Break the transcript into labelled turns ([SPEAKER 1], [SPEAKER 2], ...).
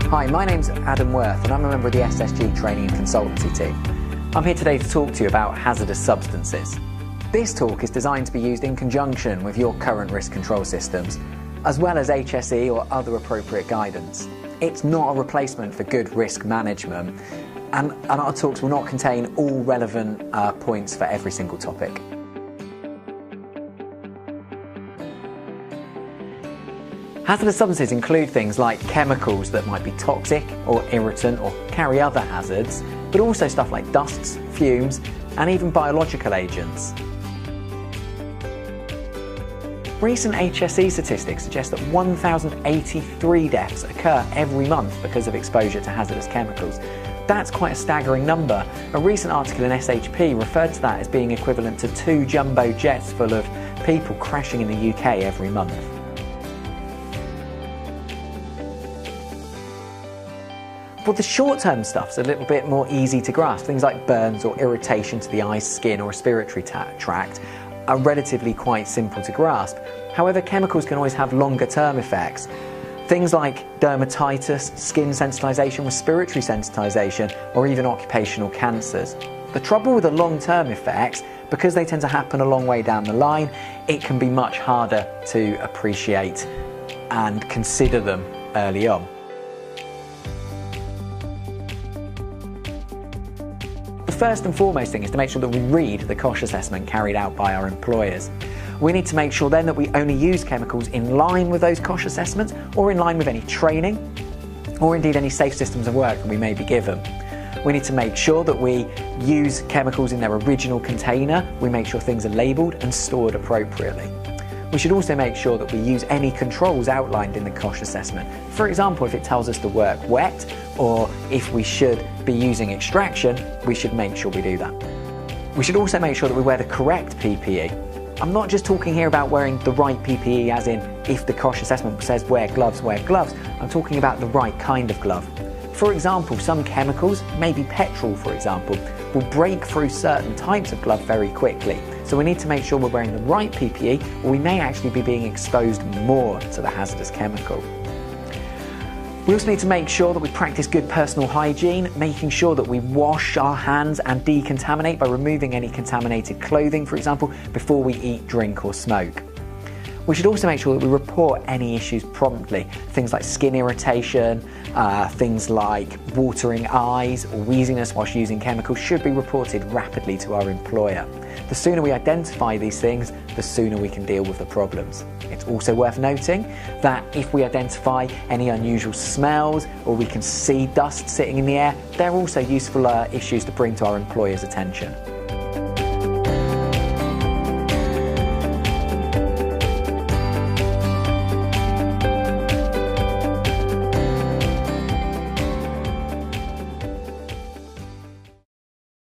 [SPEAKER 1] Hi, my name's Adam Worth and I'm a member of the SSG training and consultancy team. I'm here today to talk to you about hazardous substances. This talk is designed to be used in conjunction with your current risk control systems, as well as HSE or other appropriate guidance. It's not a replacement for good risk management, and our talks will not contain all relevant points for every single topic. Hazardous substances include things like chemicals that might be toxic or irritant or carry other hazards, but also stuff like dusts, fumes, and even biological agents. Recent HSE statistics suggest that 1,083 deaths occur every month because of exposure to hazardous chemicals. That's quite a staggering number. A recent article in SHP referred to that as being equivalent to 2 jumbo jets full of people crashing in the UK every month. But the short-term stuff's a little bit more easy to grasp. Things like burns or irritation to the eyes, skin or respiratory tract are relatively quite simple to grasp. However, chemicals can always have longer-term effects. Things like dermatitis, skin sensitization, respiratory sensitization, or even occupational cancers. The trouble with the long-term effects, because they tend to happen a long way down the line, it can be much harder to appreciate and consider them early on. The first and foremost thing is to make sure that we read the COSH assessment carried out by our employers. We need to make sure then that we only use chemicals in line with those COSH assessments or in line with any training or indeed any safe systems of work that we may be given. We need to make sure that we use chemicals in their original container, we make sure things are labelled and stored appropriately. We should also make sure that we use any controls outlined in the COSH assessment. For example, if it tells us to work wet, or if we should be using extraction, we should make sure we do that. We should also make sure that we wear the correct PPE. I'm not just talking here about wearing the right PPE as in if the COSH assessment says wear gloves, I'm talking about the right kind of glove. For example, some chemicals, maybe petrol for example, will break through certain types of glove very quickly. So we need to make sure we're wearing the right PPE, or we may actually be being exposed more to the hazardous chemical. We also need to make sure that we practice good personal hygiene, making sure that we wash our hands and decontaminate by removing any contaminated clothing, for example, before we eat, drink or smoke. We should also make sure that we report any issues promptly. Things like skin irritation, things like watering eyes or wheeziness whilst using chemicals should be reported rapidly to our employer. The sooner we identify these things, the sooner we can deal with the problems. It's also worth noting that if we identify any unusual smells or we can see dust sitting in the air, they're also useful issues to bring to our employer's attention.